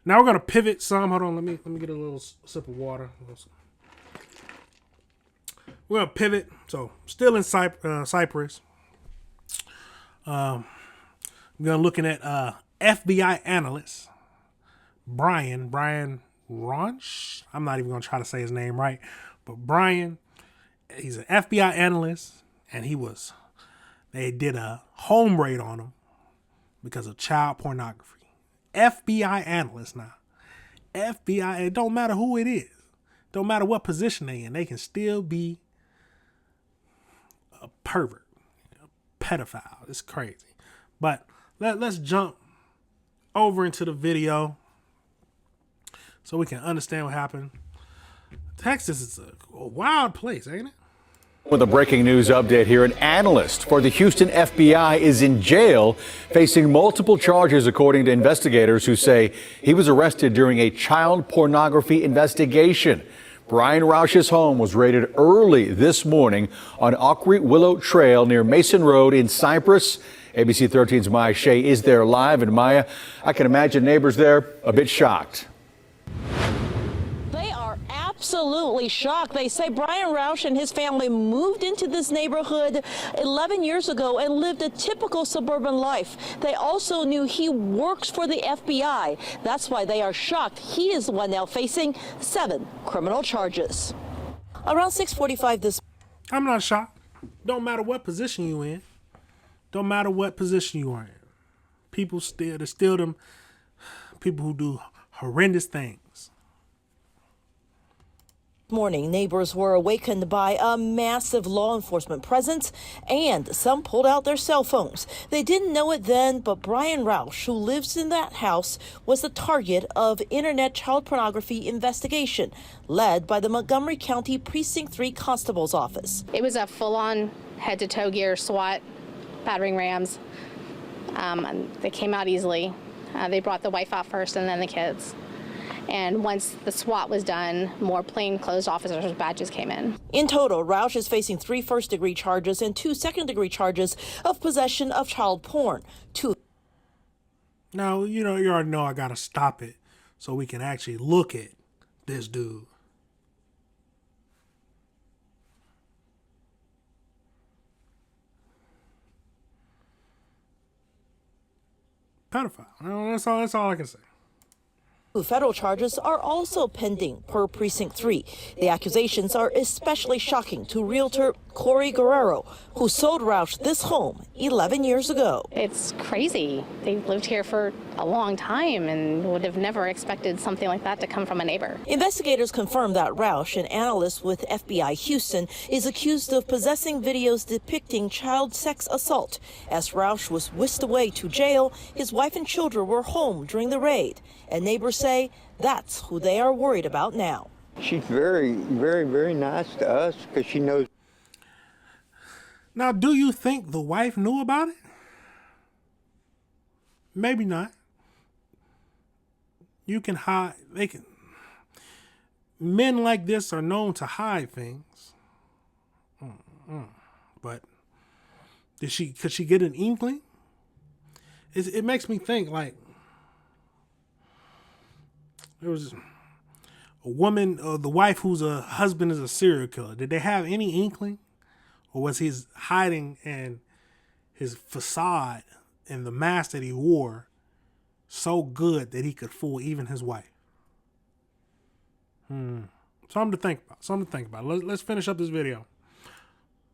Now we're gonna pivot some. Hold on, let me get a little sip of water. We're gonna pivot. So still in Cyprus. We're gonna looking at FBI analyst Brian Ronch. I'm not even gonna try to say his name right, but Brian, he's an FBI analyst, and they did a home raid on him because of child pornography. FBI analyst now. FBI, it don't matter who it is. Don't matter what position they in. They can still be a pervert, a pedophile. It's crazy. But let's jump over into the video so we can understand what happened. Texas is a wild place, ain't it? With a breaking news update here, an analyst for the Houston FBI is in jail facing multiple charges, according to investigators who say he was arrested during a child pornography investigation. Brian Roush's home was raided early this morning on Ockree Willow Trail near Mason Road in Cyprus. ABC 13's Maya Shea is there live. And Maya, I can imagine neighbors there a bit shocked. Absolutely shocked. They say Brian Roush and his family moved into this neighborhood 11 years ago and lived a typical suburban life. They also knew he works for the FBI. That's why they are shocked. He is the one now facing 7 criminal charges. Around 6:45 this. I'm not shocked. Don't matter what position you in. Don't matter what position you are in. There's still them people who do horrendous things. Morning, neighbors were awakened by a massive law enforcement presence, and some pulled out their cell phones. They didn't know it then, but Brian Roush, who lives in that house, was the target of internet child pornography investigation led by the Montgomery County Precinct 3 Constable's Office. It was a full-on head-to-toe gear SWAT, battering rams. They came out easily. They brought the wife out first and then the kids. And once the SWAT was done, more plainclothes officers with badges came in. In total, Roush is facing 3 first-degree charges and 2 second-degree charges of possession of child porn. Now, you already know I got to stop it so we can actually look at this dude. Pedophile. That's all I can say. Federal charges are also pending per Precinct 3. The accusations are especially shocking to realtor Corey Guerrero, who sold Roush this home 11 years ago. It's crazy. They've lived here for a long time and would have never expected something like that to come from a neighbor. Investigators confirmed that Roush, an analyst with FBI Houston, is accused of possessing videos depicting child sex assault. As Roush was whisked away to jail, his wife and children were home during the raid, and neighbors say that's who they are worried about now. She's very, very, very nice to us because she knows. Now, do you think the wife knew about it? Maybe not. You can hide. Men like this are known to hide things. But could she get an inkling? It makes me think like there was a woman, the wife whose husband is a serial killer. Did they have any inkling? Or was he hiding and his facade and the mask that he wore so good that he could fool even his wife? Something to think about. Let's finish up this video.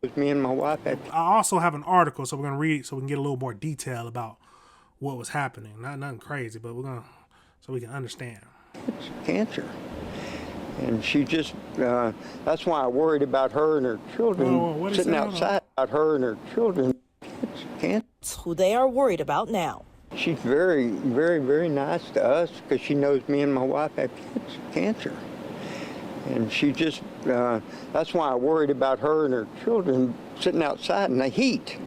With me and my wife. I also have an article, so we're going to read it so we can get a little more detail about what was happening. Nothing crazy, but so we can understand. It's cancer. And she just, that's why I worried about her and her children sitting outside. About her and her children. It's cancer. That's who they are worried about now. She's very, very, very nice to us because she knows me and my wife have cancer. And she just, that's why I worried about her and her children sitting outside in the heat.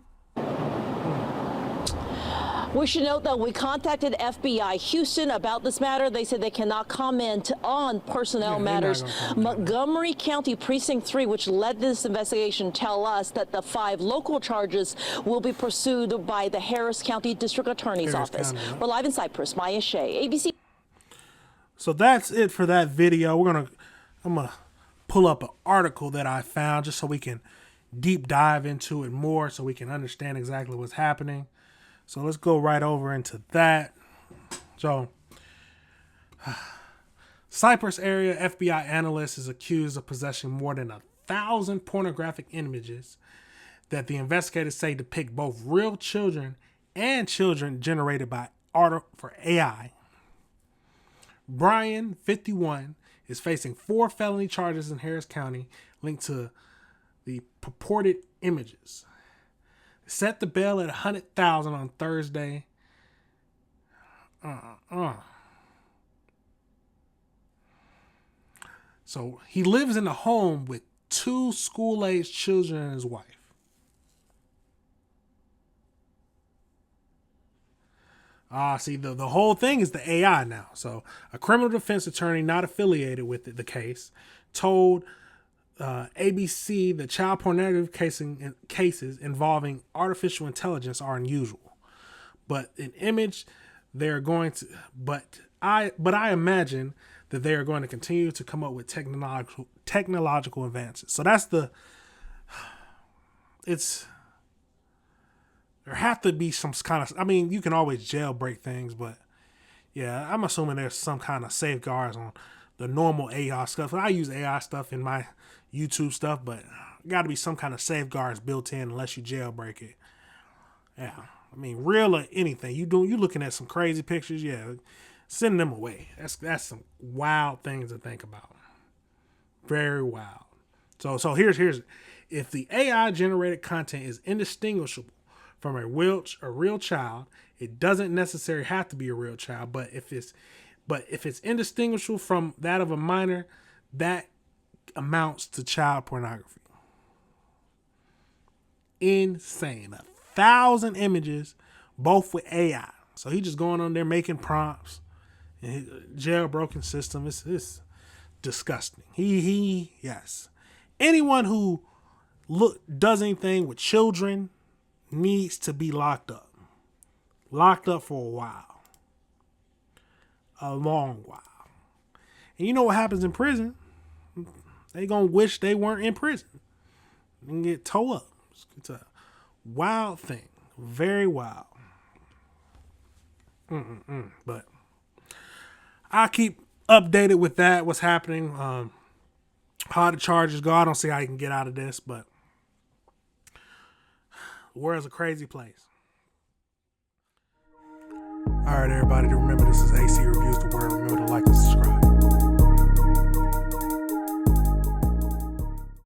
We should note that we contacted FBI Houston about this matter. They said they cannot comment on personnel matters. Montgomery County Precinct 3, which led this investigation, tell us that the 5 local charges will be pursued by the Harris County District Attorney's Office. We're live in Cyprus. Maya Shea, ABC. So that's it for that video. I'm gonna pull up an article that I found just so we can deep dive into it more, so we can understand exactly what's happening. So let's go right over into that. So, Cypress area FBI analyst is accused of possessing more than 1,000 pornographic images that the investigators say depict both real children and children generated by art for AI. Brian, 51, is facing 4 felony charges in Harris County linked to the purported images. Set the bail at $100,000 on Thursday. So he lives in a home with 2 school-aged children and his wife. See, the whole thing is the AI now. So a criminal defense attorney not affiliated with the case told ABC that child pornography cases involving artificial intelligence are unusual. But an image they're going to, but I imagine that they are going to continue to come up with technological advances. So that's there have to be some kind of, I mean, you can always jailbreak things, but yeah, I'm assuming there's some kind of safeguards on the normal AI stuff. I use AI stuff in my YouTube stuff, but got to be some kind of safeguards built in unless you jailbreak it. Yeah, I mean, real or anything. You looking at some crazy pictures, yeah, send them away. That's some wild things to think about. Very wild. So here's if the AI generated content is indistinguishable from a real child, it doesn't necessarily have to be a real child, but if it's indistinguishable from that of a minor, that amounts to child pornography. Insane. 1,000 images, both with AI. So he just going on there making prompts. And jailbroken system. It's disgusting. Yes. Anyone who does anything with children needs to be locked up. Locked up for a while. A long while. And you know what happens in prison? They gonna wish they weren't in prison. And get towed up. It's a wild thing. Very wild. But I'll keep updated with that, what's happening, how the charges go. I don't see how you can get out of this, but the world's a crazy place. All right, everybody, remember this is AC Review.